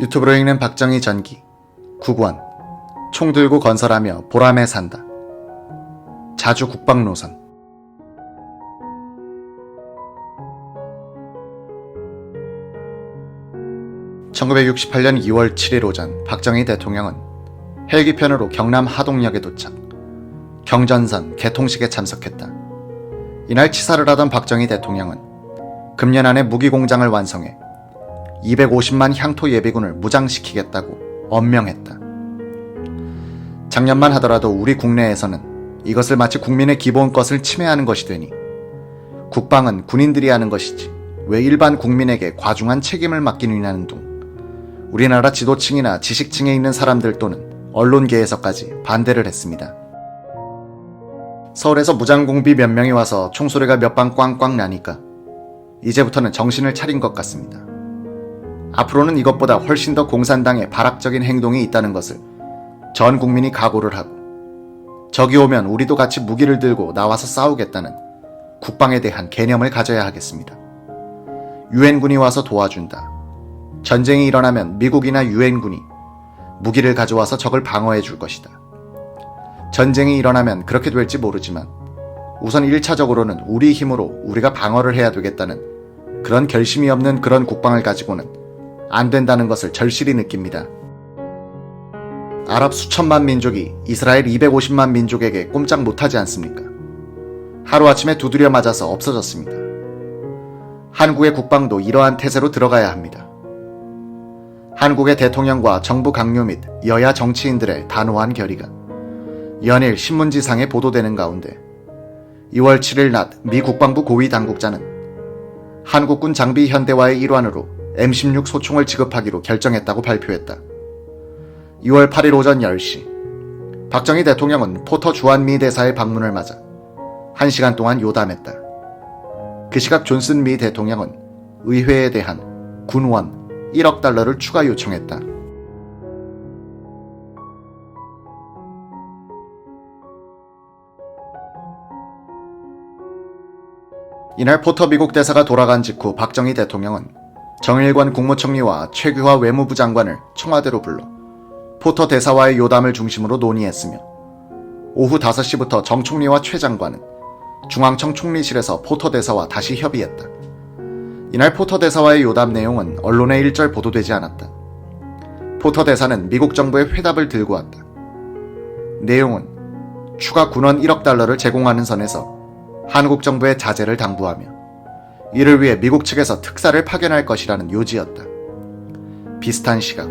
유튜브로 읽는 박정희 전기 9권 총 들고 건설하며 보람에 산다. 자주 국방노선. 1968년 2월 7일 오전 박정희 대통령은 헬기편으로 경남 하동역에 도착, 경전선 개통식에 참석했다. 이날 치사를 하던 박정희 대통령은 금년 안에 무기공장을 완성해 250만 향토 예비군을 무장시키겠다고 언명했다. 작년만 하더라도 우리 국내에서는 이것을 마치 국민의 기본것을 침해하는 것이 되니 국방은 군인들이 하는 것이지 왜 일반 국민에게 과중한 책임을 맡기느냐는 둥 우리나라 지도층이나 지식층에 있는 사람들 또는 언론계에서까지 반대를 했습니다. 서울에서 무장공비 몇 명이 와서 총소리가 몇 방 꽝꽝 나니까 이제부터는 정신을 차린 것 같습니다. 앞으로는 이것보다 훨씬 더 공산당의 발악적인 행동이 있다는 것을 전 국민이 각오를 하고 적이 오면 우리도 같이 무기를 들고 나와서 싸우겠다는 국방에 대한 개념을 가져야 하겠습니다. 유엔군이 와서 도와준다. 전쟁이 일어나면 미국이나 유엔군이 무기를 가져와서 적을 방어해 줄 것이다. 전쟁이 일어나면 그렇게 될지 모르지만 우선 1차적으로는 우리 힘으로 우리가 방어를 해야 되겠다는 그런 결심이 없는 그런 국방을 가지고는 안 된다는 것을 절실히 느낍니다. 아랍 수천만 민족이 이스라엘 250만 민족에게 꼼짝 못하지 않습니까? 하루아침에 두드려 맞아서 없어졌습니다. 한국의 국방도 이러한 태세로 들어가야 합니다. 한국의 대통령과 정부 강요 및 여야 정치인들의 단호한 결의가 연일 신문지상에 보도되는 가운데 2월 7일 낮 미 국방부 고위 당국자는 한국군 장비 현대화의 일환으로 M16 소총을 지급하기로 결정했다고 발표했다. 2월 8일 오전 10시 박정희 대통령은 포터 주한 미 대사의 방문을 맞아 1시간 동안 요담했다. 그 시각 존슨 미 대통령은 의회에 대한 군원 1억 달러를 추가 요청했다. 이날 포터 미국 대사가 돌아간 직후 박정희 대통령은 정일권 국무총리와 최규하 외무부 장관을 청와대로 불러 포터 대사와의 요담을 중심으로 논의했으며 오후 5시부터 정 총리와 최 장관은 중앙청 총리실에서 포터 대사와 다시 협의했다. 이날 포터 대사와의 요담 내용은 언론에 일절 보도되지 않았다. 포터 대사는 미국 정부의 회답을 들고 왔다. 내용은 추가 군원 1억 달러를 제공하는 선에서 한국 정부의 자제를 당부하며 이를 위해 미국 측에서 특사를 파견할 것이라는 요지였다. 비슷한 시각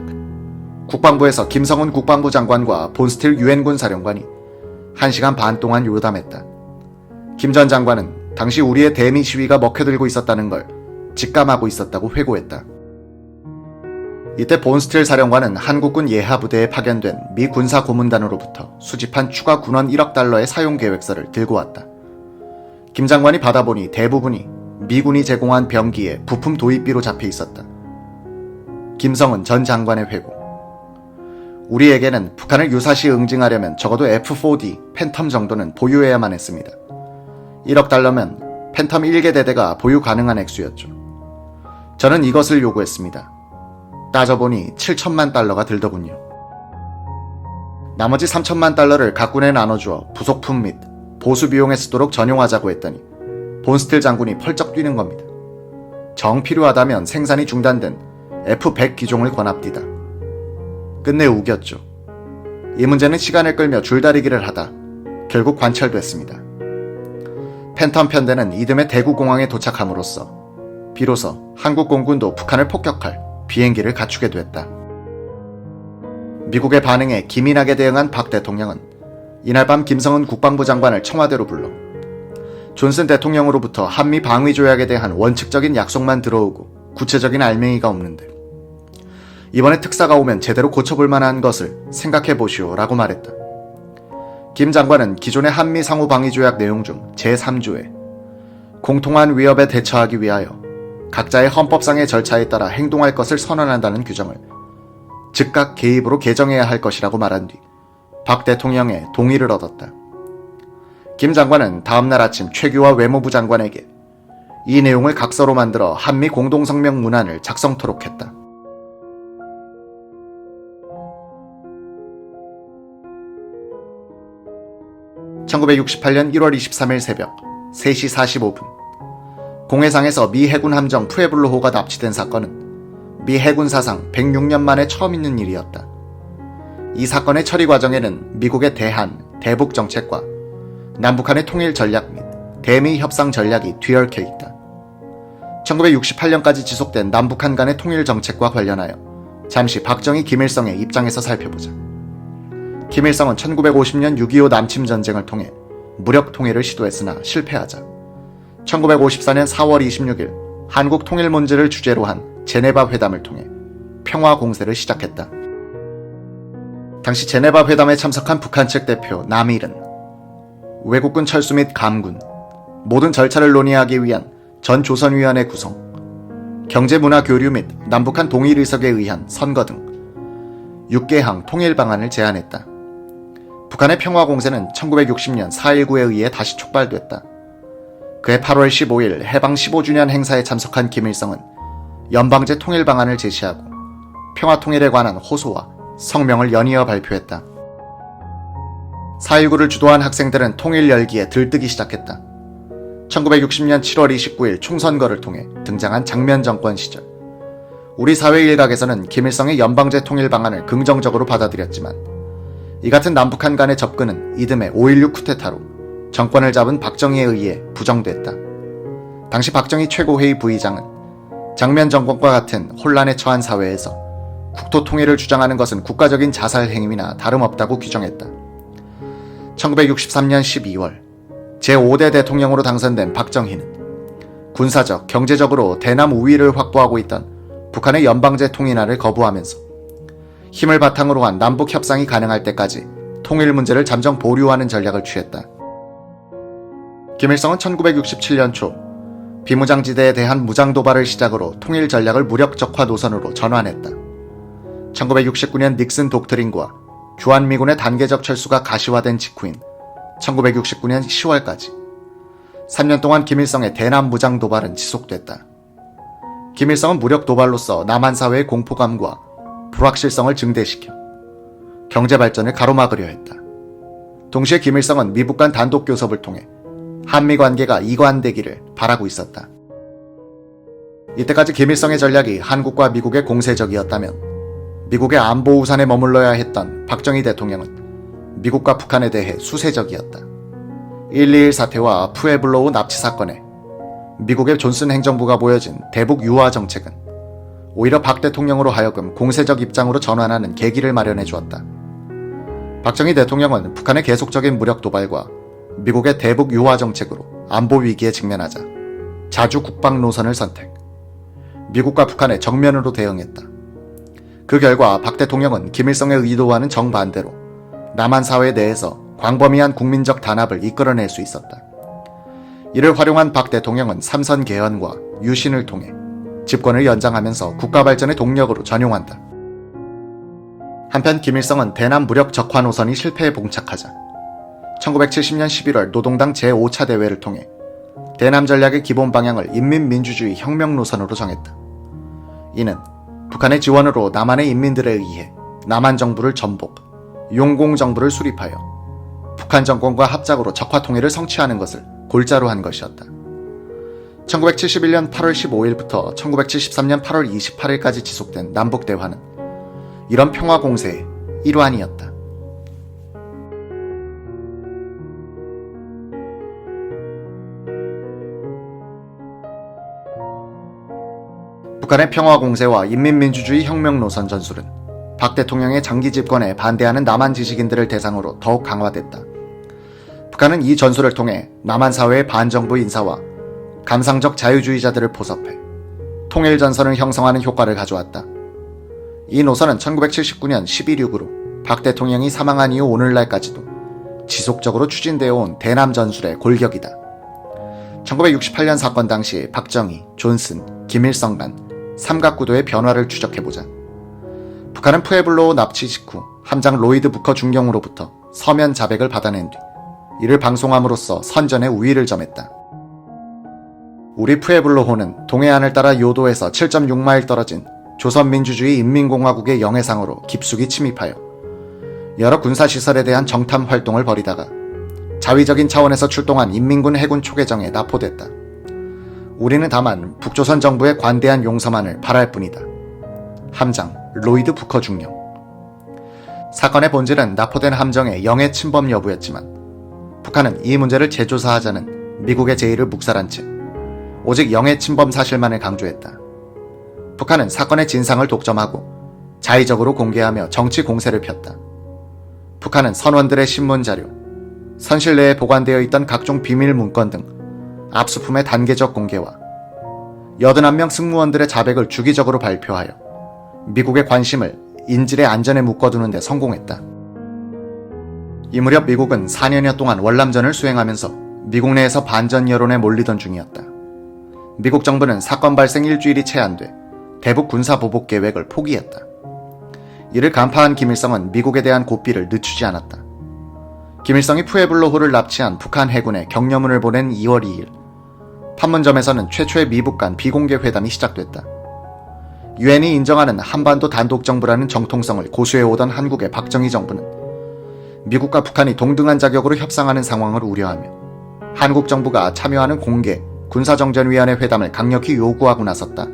국방부에서 김성훈 국방부 장관과 본스틸 유엔군 사령관이 1시간 반 동안 요담했다. 김 전 장관은 당시 우리의 대미 시위가 먹혀들고 있었다는 걸 직감하고 있었다고 회고했다. 이때 본스틸 사령관은 한국군 예하부대에 파견된 미 군사 고문단으로부터 수집한 추가 군원 1억 달러의 사용 계획서를 들고 왔다. 김 장관이 받아보니 대부분이 미군이 제공한 병기에 부품 도입비로 잡혀 있었다. 김성은 전 장관의 회고. 우리에게는 북한을 유사시 응징하려면 적어도 F-4D, 팬텀 정도는 보유해야만 했습니다. 1억 달러면 팬텀 1개 대대가 보유 가능한 액수였죠. 저는 이것을 요구했습니다. 따져보니 7천만 달러가 들더군요. 나머지 3천만 달러를 각군에 나눠주어 부속품 및 보수 비용에 쓰도록 전용하자고 했더니 본스틸 장군이 펄쩍 뛰는 겁니다. 정 필요하다면 생산이 중단된 F-100 기종을 권합디다. 끝내 우겼죠. 이 문제는 시간을 끌며 줄다리기를 하다 결국 관철됐습니다. 팬텀 편대는 이듬해 대구공항에 도착함으로써 비로소 한국 공군도 북한을 폭격할 비행기를 갖추게 됐다. 미국의 반응에 기민하게 대응한 박 대통령은 이날 밤 김성은 국방부 장관을 청와대로 불러 존슨 대통령으로부터 한미 방위 조약에 대한 원칙적인 약속만 들어오고 구체적인 알맹이가 없는데 이번에 특사가 오면 제대로 고쳐볼 만한 것을 생각해 보시오 라고 말했다. 김 장관은 기존의 한미 상호 방위 조약 내용 중 제3조에 공통한 위협에 대처하기 위하여 각자의 헌법상의 절차에 따라 행동할 것을 선언한다는 규정을 즉각 개입으로 개정해야 할 것이라고 말한 뒤 박 대통령의 동의를 얻었다. 김 장관은 다음날 아침 최규하 외무부 장관에게 이 내용을 각서로 만들어 한미 공동성명 문안을 작성토록 했다. 1968년 1월 23일 새벽 3시 45분 공해상에서 미 해군 함정 푸에블로호가 납치된 사건은 미 해군 사상 106년 만에 처음 있는 일이었다. 이 사건의 처리 과정에는 미국의 대한, 대북 정책과 남북한의 통일 전략 및 대미 협상 전략이 뒤얽혀 있다. 1968년까지 지속된 남북한 간의 통일 정책과 관련하여 잠시 박정희, 김일성의 입장에서 살펴보자. 김일성은 1950년 6.25 남침 전쟁을 통해 무력 통일을 시도했으나 실패하자 1954년 4월 26일 한국 통일 문제를 주제로 한 제네바 회담을 통해 평화 공세를 시작했다. 당시 제네바 회담에 참석한 북한 측 대표 남일은 외국군 철수 및 감군, 모든 절차를 논의하기 위한 전조선위원회 구성, 경제문화 교류 및 남북한 동일 의석에 의한 선거 등 6개항 통일 방안을 제안했다. 북한의 평화 공세는 1960년 4.19에 의해 다시 촉발됐다. 그해 8월 15일 해방 15주년 행사에 참석한 김일성은 연방제 통일 방안을 제시하고 평화 통일에 관한 호소와 성명을 연이어 발표했다. 4.19를 주도한 학생들은 통일 열기에 들뜨기 시작했다. 1960년 7월 29일 총선거를 통해 등장한 장면 정권 시절 우리 사회 일각에서는 김일성의 연방제 통일 방안을 긍정적으로 받아들였지만 이 같은 남북한 간의 접근은 이듬해 5.16 쿠데타로 정권을 잡은 박정희에 의해 부정됐다. 당시 박정희 최고회의 부의장은 장면 정권과 같은 혼란에 처한 사회에서 국토 통일을 주장하는 것은 국가적인 자살 행위나 다름없다고 규정했다. 1963년 12월 제5대 대통령으로 당선된 박정희는 군사적, 경제적으로 대남 우위를 확보하고 있던 북한의 연방제 통일화를 거부하면서 힘을 바탕으로 한 남북 협상이 가능할 때까지 통일 문제를 잠정 보류하는 전략을 취했다. 김일성은 1967년 초 비무장지대에 대한 무장 도발을 시작으로 통일 전략을 무력적화 노선으로 전환했다. 1969년 닉슨 독트린과 주한미군의 단계적 철수가 가시화된 직후인 1969년 10월까지 3년 동안 김일성의 대남 무장 도발은 지속됐다. 김일성은 무력 도발로서 남한 사회의 공포감과 불확실성을 증대시켜 경제 발전을 가로막으려 했다. 동시에 김일성은 미북 간 단독 교섭을 통해 한미 관계가 이관되기를 바라고 있었다. 이때까지 김일성의 전략이 한국과 미국의 공세적이었다면 미국의 안보 우산에 머물러야 했던 박정희 대통령은 미국과 북한에 대해 수세적이었다. 1.21 사태와 푸에블로우 납치 사건에 미국의 존슨 행정부가 보여진 대북 유화 정책은 오히려 박 대통령으로 하여금 공세적 입장으로 전환하는 계기를 마련해 주었다. 박정희 대통령은 북한의 계속적인 무력 도발과 미국의 대북 유화 정책으로 안보 위기에 직면하자 자주 국방 노선을 선택, 미국과 북한에 정면으로 대응했다. 그 결과 박 대통령은 김일성의 의도와는 정반대로 남한 사회 내에서 광범위한 국민적 단합을 이끌어낼 수 있었다. 이를 활용한 박 대통령은 삼선 개헌과 유신을 통해 집권을 연장하면서 국가 발전의 동력으로 전용한다. 한편 김일성은 대남 무력 적화 노선이 실패에 봉착하자 1970년 11월 노동당 제5차 대회를 통해 대남 전략의 기본 방향을 인민민주주의 혁명 노선으로 정했다. 이는 북한의 지원으로 남한의 인민들에 의해 남한 정부를 전복, 용공 정부를 수립하여 북한 정권과 합작으로 적화 통일을 성취하는 것을 골자로 한 것이었다. 1971년 8월 15일부터 1973년 8월 28일까지 지속된 남북 대화는 이런 평화 공세의 일환이었다. 북한의 평화 공세와 인민민주주의 혁명 노선 전술은 박 대통령의 장기 집권에 반대하는 남한 지식인들을 대상으로 더욱 강화됐다. 북한은 이 전술을 통해 남한 사회의 반정부 인사와 감상적 자유주의자들을 포섭해 통일 전선을 형성하는 효과를 가져왔다. 이 노선은 1979년 11.6으로 박 대통령이 사망한 이후 오늘날까지도 지속적으로 추진되어 온 대남 전술의 골격이다. 1968년 사건 당시 박정희, 존슨, 김일성 간 삼각구도의 변화를 추적해보자. 북한은 푸에블로우 납치 직후 함장 로이드 부커 중경으로부터 서면 자백을 받아낸 뒤 이를 방송함으로써 선전의 우위를 점했다. 우리 푸에블로호는 동해안을 따라 요도에서 7.6마일 떨어진 조선민주주의 인민공화국의 영해상으로 깊숙이 침입하여 여러 군사시설에 대한 정탐 활동을 벌이다가 자위적인 차원에서 출동한 인민군 해군 초계정에 납포됐다. 우리는 다만 북조선 정부의 관대한 용서만을 바랄 뿐이다. 함장 로이드 부커 중령. 사건의 본질은 납포된 함정의 영해 침범 여부였지만 북한은 이 문제를 재조사하자는 미국의 제의를 묵살한 채 오직 영해 침범 사실만을 강조했다. 북한은 사건의 진상을 독점하고 자의적으로 공개하며 정치 공세를 폈다. 북한은 선원들의 신문 자료, 선실 내에 보관되어 있던 각종 비밀 문건 등 압수품의 단계적 공개와 81명 승무원들의 자백을 주기적으로 발표하여 미국의 관심을 인질의 안전에 묶어두는 데 성공했다. 이 무렵 미국은 4년여 동안 월남전을 수행하면서 미국 내에서 반전 여론에 몰리던 중이었다. 미국 정부는 사건 발생 일주일이 채 안 돼 대북 군사 보복 계획을 포기했다. 이를 간파한 김일성은 미국에 대한 고삐를 늦추지 않았다. 김일성이 푸에블로호를 납치한 북한 해군에 격려문을 보낸 2월 2일, 판문점에서는 최초의 미북 간 비공개 회담이 시작됐다. 유엔이 인정하는 한반도 단독정부라는 정통성을 고수해오던 한국의 박정희 정부는 미국과 북한이 동등한 자격으로 협상하는 상황을 우려하며 한국 정부가 참여하는 공개 군사정전위원회 회담을 강력히 요구하고 나섰다.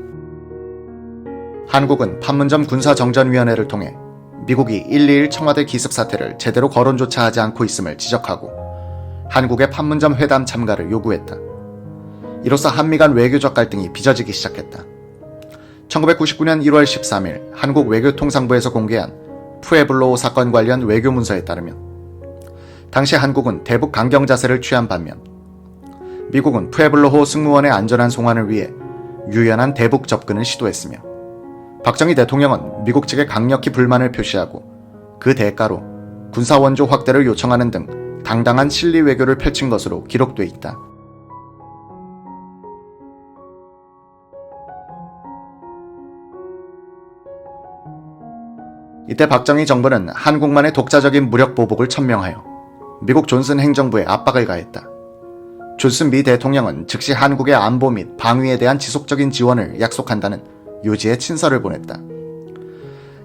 한국은 판문점 군사정전위원회를 통해 미국이 121 청와대 기습 사태를 제대로 거론조차 하지 않고 있음을 지적하고 한국의 판문점 회담 참가를 요구했다. 이로써 한미 간 외교적 갈등이 빚어지기 시작했다. 1999년 1월 13일 한국 외교통상부에서 공개한 푸에블로호 사건 관련 외교 문서에 따르면 당시 한국은 대북 강경 자세를 취한 반면 미국은 푸에블로호 승무원의 안전한 송환을 위해 유연한 대북 접근을 시도했으며 박정희 대통령은 미국 측에 강력히 불만을 표시하고 그 대가로 군사 원조 확대를 요청하는 등 당당한 실리 외교를 펼친 것으로 기록돼 있다. 이때 박정희 정부는 한국만의 독자적인 무력 보복을 천명하여 미국 존슨 행정부에 압박을 가했다. 존슨 미 대통령은 즉시 한국의 안보 및 방위에 대한 지속적인 지원을 약속한다는 요지의 친서를 보냈다.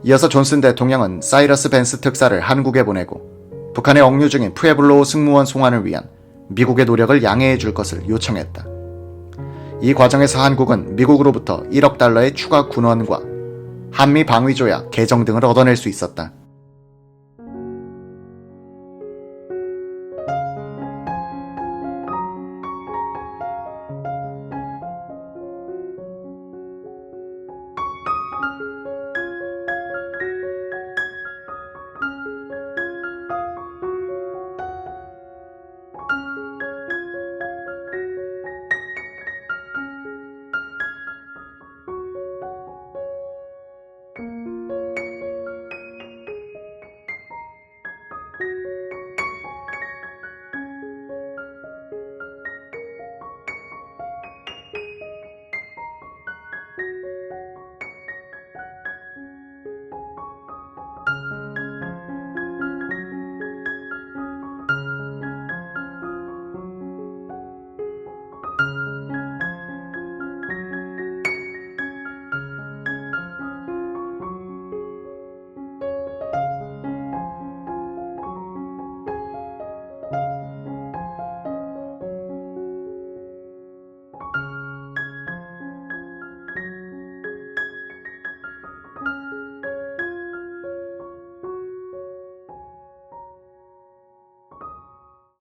이어서 존슨 대통령은 사이러스 벤스 특사를 한국에 보내고 북한에 억류 중인 푸에블로호 승무원 송환을 위한 미국의 노력을 양해해 줄 것을 요청했다. 이 과정에서 한국은 미국으로부터 1억 달러의 추가 군원과 한미 방위조약 개정 등을 얻어낼 수 있었다.